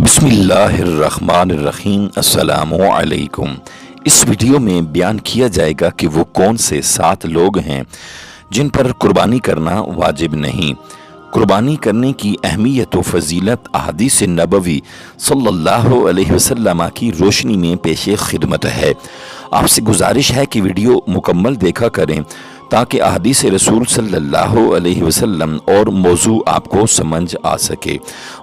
بسم اللہ الرحمن الرحیم۔ السلام علیکم۔ اس ویڈیو میں بیان کیا جائے گا کہ وہ کون سے 7 لوگ ہیں جن پر قربانی کرنا واجب نہیں۔ قربانی کرنے کی اہمیت و فضیلت احادیث نبوی صلی اللہ علیہ وسلم کی روشنی میں پیش خدمت ہے۔ آپ سے گزارش ہے کہ ویڈیو مکمل دیکھا کریں تاکہ احادیث رسول صلی اللہ علیہ وسلم اور موضوع آپ کو سمجھ آ سکے۔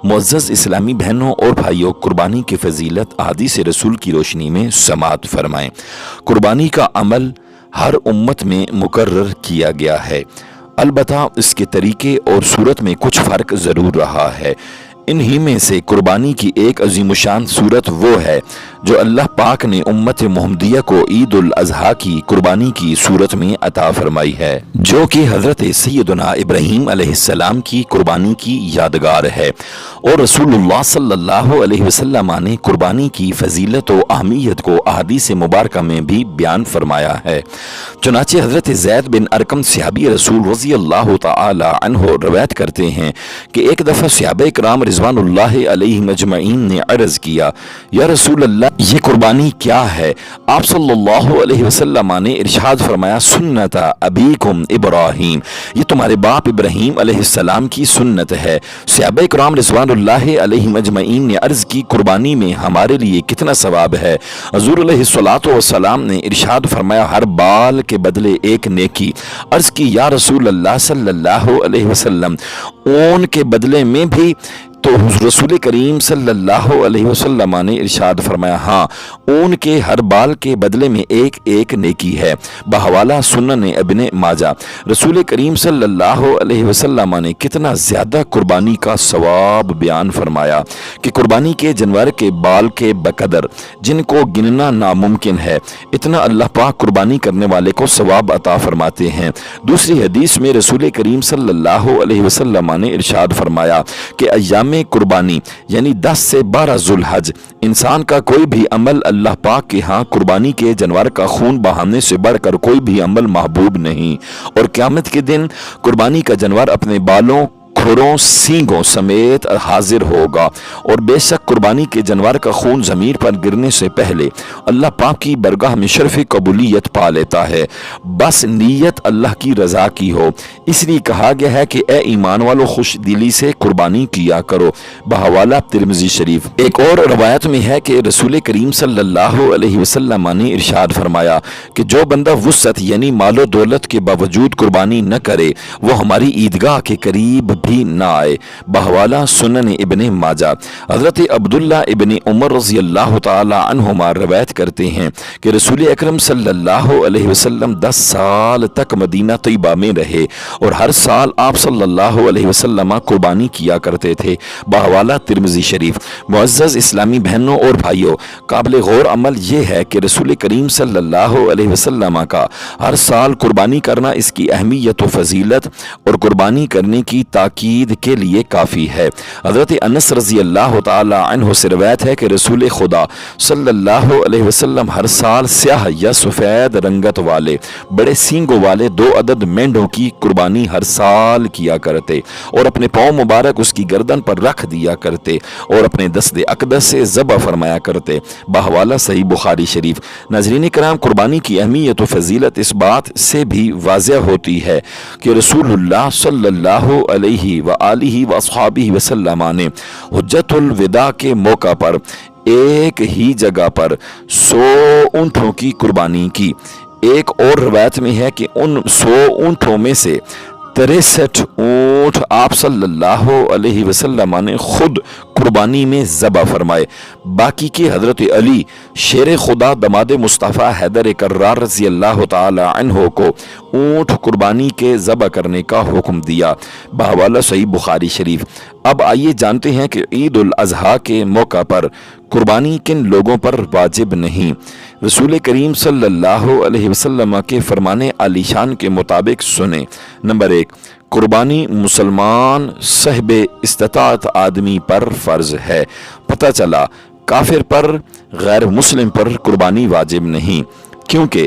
معزز اسلامی بہنوں اور بھائیوں، قربانی کی فضیلت احادیث رسول کی روشنی میں سماعت فرمائیں۔ قربانی کا عمل ہر امت میں مقرر کیا گیا ہے، البتہ اس کے طریقے اور صورت میں کچھ فرق ضرور رہا ہے۔ انہی میں سے قربانی کی ایک عظیم الشان صورت وہ ہے جو اللہ پاک نے امت محمدیہ کو عید الاضحیٰ کی قربانی کی صورت میں عطا فرمائی ہے، جو کہ حضرت سیدنا ابراہیم علیہ السلام کی قربانی کی یادگار ہے، اور رسول اللہ صلی اللہ علیہ وسلم نے قربانی کی فضیلت و اہمیت کو احادیث مبارکہ میں بھی بیان فرمایا ہے۔ چنانچہ حضرت زید بن ارقم صحابی رسول رضی اللہ تعالی عنہ روایت کرتے ہیں کہ ایک دفعہ صحابہ کرام رضوان اللہ علیہ مجمعین نے عرض کیا، یا رسول اللہ، یہ قربانی کیا ہے؟ آپ صلی اللہ علیہ وسلم نے ارشاد فرمایا، سنت ابیکم ابراہیم، یہ تمہارے باپ ابراہیم علیہ السلام کی سنت ہے۔ صحابہ کرام رضوان اللہ علیہ مجمعین نے عرض کی، قربانی میں ہمارے لیے کتنا ثواب ہے؟ حضور علیہ الصلوۃ والسلام نے ارشاد فرمایا، ہر بال کے بدلے ایک نیکی۔ عرض کی، یا رسول اللہ صلی اللہ علیہ وسلم، اون کے بدلے میں بھی؟ تو رسول کریم صلی اللہ علیہ وسلم نے ارشاد فرمایا، ہاں، اون کے ہر بال کے بدلے میں ایک ایک نیکی ہے۔ بحوالہ سنن ابن ماجہ۔ رسول کریم صلی اللہ علیہ وسلم نے کتنا زیادہ قربانی کا ثواب بیان فرمایا کہ قربانی کے جانور کے بال کے بقدر جن کو گننا ناممکن ہے، اتنا اللہ پاک قربانی کرنے والے کو ثواب عطا فرماتے ہیں۔ دوسری حدیث میں رسول کریم صلی اللہ علیہ وسلم نے ارشاد فرمایا کہ ایام قربانی یعنی 10 سے 12 ذوالحج انسان کا کوئی بھی عمل اللہ پاک کے ہاں قربانی کے جانور کا خون بہانے سے بڑھ کر کوئی بھی عمل محبوب نہیں، اور قیامت کے دن قربانی کا جانور اپنے بالوں، کھروں، سینگوں سمیت حاضر ہوگا، اور بے شک قربانی کے جانور کا خون زمین پر گرنے سے پہلے اللہ پاک کی برگاہ میں شرف قبولیت پا لیتا ہے، بس نیت اللہ کی رضا کی ہو۔ اس لیے کہا گیا ہے کہ اے ایمان والو، خوش دلی سے قربانی کیا کرو۔ بحوالہ ترمذی شریف۔ ایک اور روایت میں ہے کہ رسول کریم صلی اللہ علیہ وسلم نے ارشاد فرمایا کہ جو بندہ وسعت یعنی مال و دولت کے باوجود قربانی نہ کرے، وہ ہماری عیدگاہ کے قریب بھی نہ آئے۔ بحوالہ سنن ابن ماجہ۔ حضرت عبداللہ ابن عمر رضی اللہ تعالی عنہما روایت کرتے ہیں کہ رسول اکرم صلی اللہ علیہ وسلم 10 سال تک مدینہ طیبہ میں رہے، اور ہر سال آپ صلی اللہ علیہ وسلم قربانی کیا کرتے تھے۔ بحوالہ ترمذی شریف۔ معزز اسلامی بہنوں اور بھائیوں، قابل غور عمل یہ ہے کہ رسول کریم صلی اللہ علیہ وسلم کا ہر سال قربانی کرنا اس کی اہمیت و فضیلت اور قربانی کرنے کی تاکید کے لیے کافی ہے۔ حضرت انس رضی اللہ تعالی عنہ سے روایت ہے کہ رسول خدا صلی اللہ علیہ وسلم ہر سال سیاہ یا سفید رنگت والے بڑے سینگوں والے 2 عدد مینڈوں کی قربانی ہر سال کیا کرتے، اور اپنے پاؤں مبارک اس کی گردن پر رکھ دیا کرتے، اور اپنے دست اقدس سے ذبح فرمایا کرتے۔ بحوالہ صحیح بخاری شریف۔ ناظرین کرام، قربانی کی اہمیت و فضیلت اس بات سے بھی واضح ہوتی ہے کہ رسول اللہ صلی اللہ علیہ وآلہ واصحابہ وسلم نے حجۃ الوداع کے موقع پر ایک ہی جگہ پر 100 اونٹوں کی قربانی کی۔ ایک اور روایت میں ہے کہ ان 100 اونٹوں میں سے 63 اونٹ آپ صلی اللہ علیہ وسلم نے خود قربانی میں ذبح فرمائے، باقی کے حضرت علی شیر خدا دماد مصطفیٰ حیدر کرار رضی اللہ تعالی عنہ کو اونٹ قربانی کے ذبح کرنے کا حکم دیا۔ بحوالہ صحیح بخاری شریف۔ اب آئیے جانتے ہیں کہ عید الاضحیٰ کے موقع پر قربانی کن لوگوں پر واجب نہیں۔ رسول کریم صلی اللہ علیہ وسلم کے فرمان عالی شان کے مطابق سنیں۔ نمبر 1، قربانی مسلمان صاحب استطاعت آدمی پر فرض ہے۔ پتہ چلا کافر پر، غیر مسلم پر قربانی واجب نہیں، کیونکہ